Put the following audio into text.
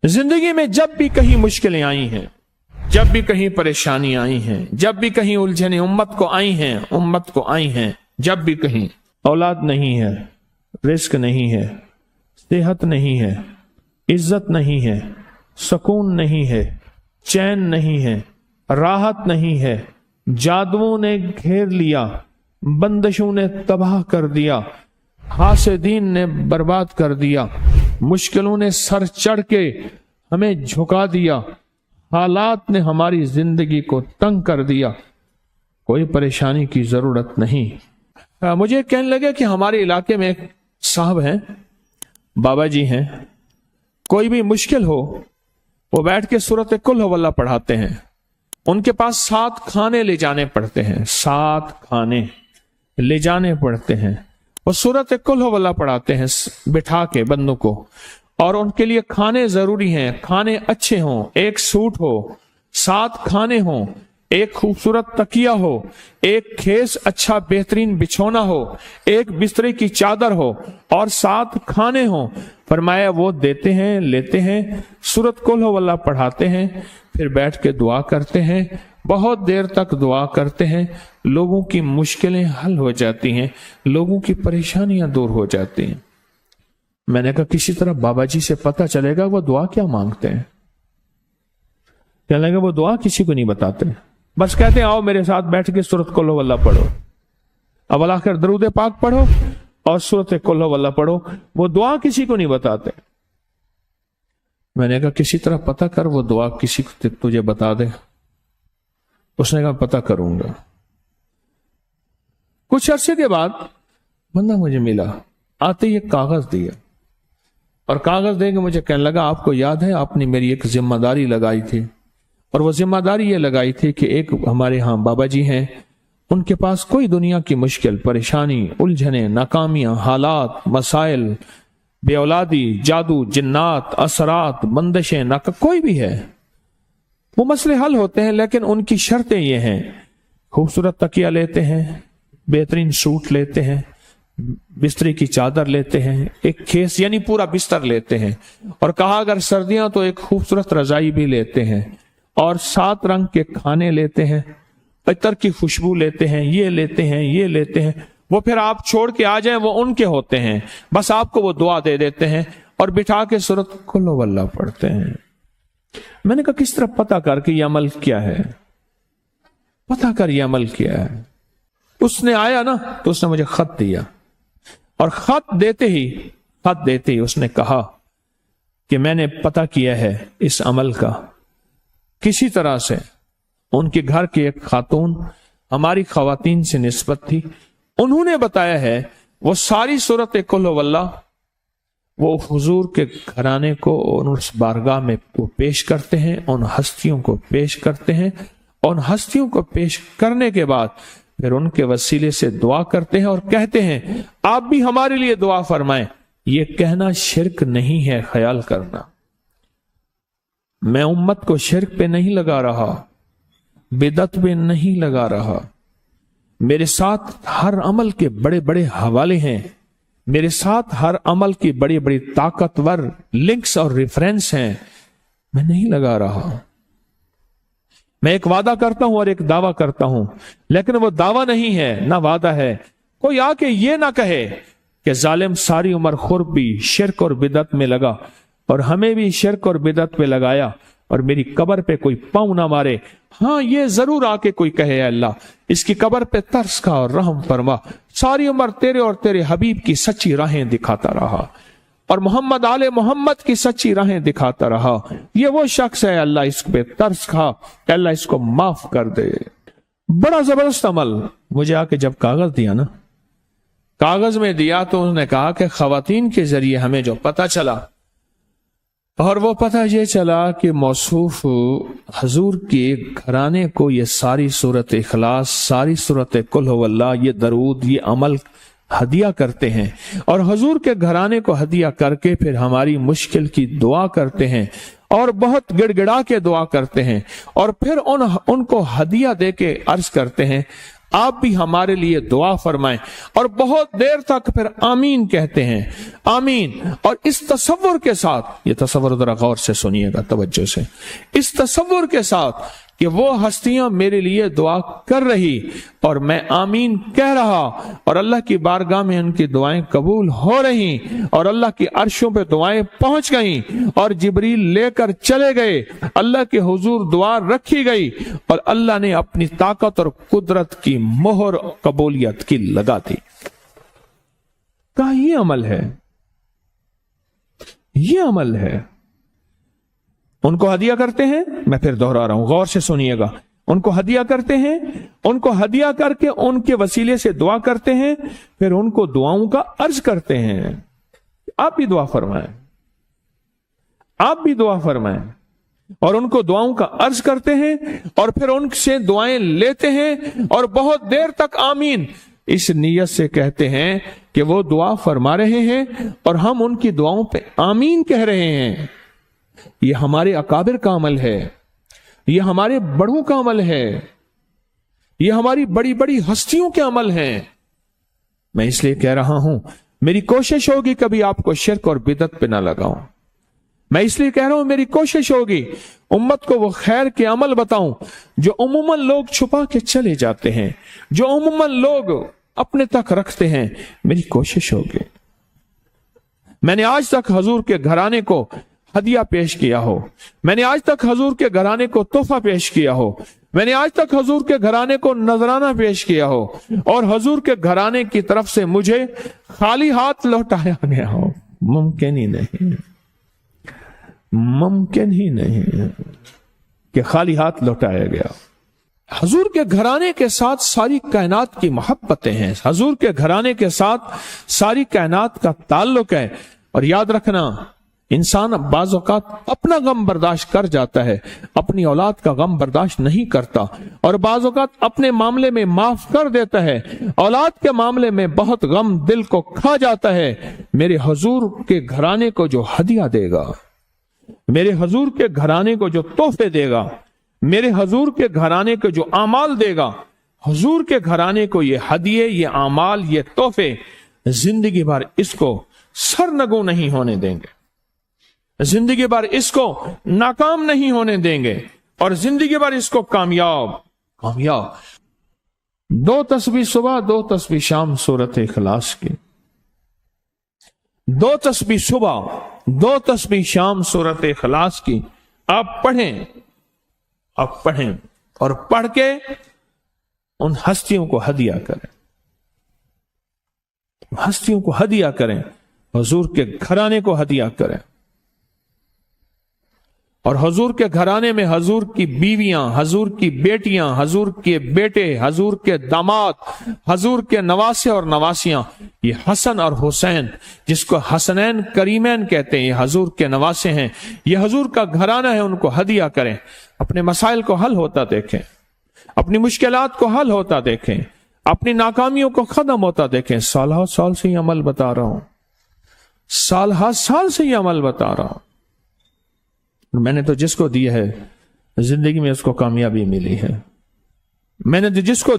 जिंदगी में जब भी कहीं मुश्किलें आई हैं, जब भी कहीं परेशानी आई हैं, जब भी कहीं उलझने उम्मत को आई हैं, जब भी कहीं औलाद नहीं है, रिस्क नहीं है, सेहत नहीं है, इज्जत नहीं है, सुकून नहीं है, चैन नहीं है, राहत नहीं है, जादुओं ने घेर लिया, बंदिशों ने तबाह कर दिया, हासिदीन ने बर्बाद कर दिया, मुश्किलों ने सर चढ़ के हमें झुका दिया, हालात ने हमारी जिंदगी को तंग कर दिया, कोई परेशानी की जरूरत नहीं। मुझे कहने लगे कि हमारे इलाके में एक साहब हैं, बाबा जी हैं, कोई भी मुश्किल हो वो बैठ के सूरत कुल हुवल्लाह पढ़ाते हैं। उनके पास 7 खाने ले जाने पड़ते हैं, 7 खाने ले जाने पड़ते हैं। वो सूरत कुल हुवल्लाह पढ़ाते हैं बिठा के बंदों को, और उनके लिए खाने जरूरी हैं, खाने अच्छे हों, एक सूट हो, 7 खाने हों, एक खूबसूरत तकिया हो, एक खेस अच्छा बेहतरीन बिछौना हो, एक बिस्तरे की चादर हो और 7 खाने हों। फरमाया वो देते हैं, लेते हैं, सूरत कुल हुवल्लाह पढ़ाते हैं, फिर बैठ के दुआ करते हैं, बहुत देर तक दुआ करते हैं, लोगों की मुश्किलें हल हो जाती हैं, लोगों की परेशानियां दूर हो जाती हैं। मैंने कहा किसी तरह बाबा जी से पता चलेगा वो दुआ क्या मांगते हैं। कहने लगे वो दुआ किसी को नहीं बताते, बस कहते हैं आओ मेरे साथ बैठ के सूरत कुल हुवल्लाह पढ़ो, अव्वल आखिर दरूद पाक पढ़ो और सूरत कुल हुवल्लाह पढ़ो, वो दुआ किसी को नहीं बताते। मैंने कहा किसी तरह पता कर वो दुआ किसी को तुझे बता दे। उसने कहा पता करूंगा। कुछ अरसे के बाद बंदा मुझे मिला, आते ही एक कागज दिया और कागज देके मुझे कहने लगा आपको याद है आपने मेरी एक जिम्मेदारी लगाई थी, और वो जिम्मेदारी ये लगाई थी कि एक हमारे यहाँ बाबा जी हैं, उनके पास कोई दुनिया की मुश्किल परेशानी उलझने नाकामियां हालात मसाइल बे औलादी जादू जिन्नात असरात बंदिशें नाका कोई भी है वो मसले हल होते हैं, लेकिन उनकी शर्तें ये हैं खूबसूरत तकिया लेते हैं, बेहतरीन सूट लेते हैं, बिस्तरे की चादर लेते हैं, एक खेस यानी पूरा बिस्तर लेते हैं, और कहा अगर सर्दियां तो एक खूबसूरत रजाई भी लेते हैं, और 7 रंग के खाने लेते हैं, अतर की खुशबू लेते हैं, ये लेते हैं, ये लेते हैं। वो फिर आप छोड़ के आ जाएं वो उनके होते हैं, बस आपको वो दुआ दे देते हैं और बिठा के सूरत कुल हुवल्लाह पढ़ते हैं। मैंने कहा किस तरह पता कर कि ये अमल क्या है, पता कर ये अमल क्या है। उसने आया ना तो उसने मुझे खत दिया, और खत देते ही उसने कहा कि मैंने पता किया है इस अमल का, किसी तरह से उनके घर की एक खातून हमारी खवातीन से निस्बत थी, उन्होंने बताया है वो सारी सूरत कुल हुवल्लाह वो हुजूर के घराने को और उस बारगाह में वो पेश करते हैं, उन हस्तियों को पेश करते हैं, उन हस्तियों को पेश करने के बाद फिर उनके वसीले से दुआ करते हैं और कहते हैं आप भी हमारे लिए दुआ फरमाएं। ये कहना शिरक नहीं है, ख्याल करना। मैं उम्मत को शिरक पे नहीं लगा रहा, बिदअत पे नहीं लगा रहा। मेरे साथ हर अमल के बड़े बड़े हवाले हैं, मेरे साथ हर अमल की बड़ी बड़ी ताकतवर लिंक्स और रेफरेंस हैं। मैं नहीं लगा रहा। मैं एक वादा करता हूं और एक दावा करता हूं, लेकिन वो दावा नहीं है ना वादा है। कोई आके ये ना कहे कि जालिम सारी उम्र खुर्ब भी शिरक और बिदअत में लगा और हमें भी शिरक और बिदअत पे लगाया और मेरी कब्र पे कोई पांव ना मारे। हाँ ये जरूर आके कोई कहे अल्लाह इसकी कब्र पे तरस खा और रहम फरमा, सारी उम्र तेरे और तेरे हबीब की सच्ची राहें दिखाता रहा और मोहम्मद आले मोहम्मद की सच्ची राहें दिखाता रहा। ये वो शख्स है, अल्लाह इस पे तरस खा, अल्लाह इसको माफ कर दे। बड़ा जबरदस्त अमल। मुझे आके जब कागज दिया ना, कागज में दिया तो उसने कहा कि खवातीन के जरिए हमें जो पता चला, और वो पता ये चला कि मौसूफ हजूर के घराने को ये सारी सूरत इखलास, सारी सूरत कुल हुवल्लाह, ये दरूद, ये अमल हदिया करते हैं, और हजूर के घराने को हदिया करके फिर हमारी मुश्किल की दुआ करते हैं और बहुत गिड़गिड़ा के दुआ करते हैं, और फिर उनको हदिया दे के अर्ज करते हैं آپ بھی ہمارے لیے دعا فرمائیں. اور بہت دیر تک پھر آمین کہتے ہیں, آمین. اور اس تصور کے ساتھ, یہ تصور ذرا غور سے سنیے گا, توجہ سے, اس تصور کے ساتھ کہ وہ ہستیاں میرے لیے دعا کر رہی اور میں آمین کہہ رہا, اور اللہ کی بارگاہ میں ان کی دعائیں قبول ہو رہی, اور اللہ کی عرشوں پہ دعائیں پہنچ گئیں, اور جبریل لے کر چلے گئے, اللہ کے حضور دعا رکھی گئی, اور اللہ نے اپنی طاقت اور قدرت کی مہر قبولیت کی لگا دی. کہا یہ عمل ہے, یہ عمل ہے. ان کو ہدیہ کرتے ہیں, میں پھر دوہرا رہا ہوں, غور سے سنیے گا. ان کو ہدیہ کرتے ہیں, ان کو ہدیہ کر کے ان کے وسیلے سے دعا کرتے ہیں, پھر ان کو دعاؤں کا عرض کرتے ہیں. آپ بھی دعا فرمائیں, آپ بھی دعا فرمائیں, اور ان کو دعاؤں کا عرض کرتے ہیں, اور پھر ان سے دعائیں لیتے ہیں, اور بہت دیر تک آمین اس نیت سے کہتے ہیں کہ وہ دعا فرما رہے ہیں اور ہم ان کی دعاؤں پہ آمین کہہ رہے ہیں. یہ ہمارے اکابر کا عمل ہے, یہ ہمارے بڑوں کا عمل ہے, یہ ہماری بڑی بڑی ہستیوں کے عمل ہیں. میں اس لیے کہہ رہا ہوں, میری کوشش ہوگی کبھی آپ کو شرک اور بدعت پہ نہ لگاؤں. میں اس لیے کہہ رہا ہوں, میری کوشش ہوگی امت کو وہ خیر کے عمل بتاؤں جو عموماً لوگ چھپا کے چلے جاتے ہیں, جو عموماً لوگ اپنے تک رکھتے ہیں. میری کوشش ہوگی. میں نے آج تک حضور کے گھرانے کو ہدیہ پیش کیا ہو, میں نے آج تک حضور کے گھرانے کو تحفہ پیش کیا ہو, میں نے آج تک حضور کے گھرانے کو نذرانہ پیش کیا ہو, اور حضور کے گھرانے کی طرف سے مجھے خالی ہاتھ لوٹایا گیا ہو. ممکن ہی نہیں, ممکن ہی نہیں کہ خالی ہاتھ لوٹایا گیا. حضور کے گھرانے کے ساتھ ساری کائنات کی محبتیں ہیں, حضور کے گھرانے کے ساتھ ساری کائنات کا تعلق ہے. اور یاد رکھنا, انسان بعض اوقات اپنا غم برداشت کر جاتا ہے, اپنی اولاد کا غم برداشت نہیں کرتا, اور بعض اوقات اپنے معاملے میں معاف کر دیتا ہے, اولاد کے معاملے میں بہت غم دل کو کھا جاتا ہے. میرے حضور کے گھرانے کو جو ہدیہ دے گا, میرے حضور کے گھرانے کو جو تحفے دے گا, میرے حضور کے گھرانے کو جو اعمال دے گا, حضور کے گھرانے کو یہ ہدیے, یہ اعمال, یہ تحفے زندگی بھر اس کو سرنگوں نہیں ہونے دیں گے, زندگی بھر اس کو ناکام نہیں ہونے دیں گے, اور زندگی بھر اس کو کامیاب. 2 تسبیح صبح 2 تسبیح شام سورت اخلاص کی, 2 تسبیح صبح 2 تسبیح شام سورت اخلاص کی آپ پڑھیں, آپ پڑھیں, اور پڑھ کے ان ہستیوں کو ہدیہ کریں, ہستیوں کو ہدیہ کریں, حضور کے گھرانے کو ہدیہ کریں. اور حضور کے گھرانے میں حضور کی بیویاں, حضور کی بیٹیاں, حضور کے بیٹے, حضور کے داماد, حضور کے نواسے اور نواسیاں, یہ حسن اور حسین جس کو حسنین کریمین کہتے ہیں, یہ حضور کے نواسے ہیں, یہ حضور کا گھرانہ ہے. ان کو ہدیہ کریں, اپنے مسائل کو حل ہوتا دیکھیں, اپنی مشکلات کو حل ہوتا دیکھیں, اپنی ناکامیوں کو ختم ہوتا دیکھیں. سال سے یہ عمل بتا رہا ہوں, سال سے یہ عمل بتا رہا ہوں. میں نے تو جس کو دیا ہے زندگی میں اس کو کامیابی ملی ہے. میں نے جس کو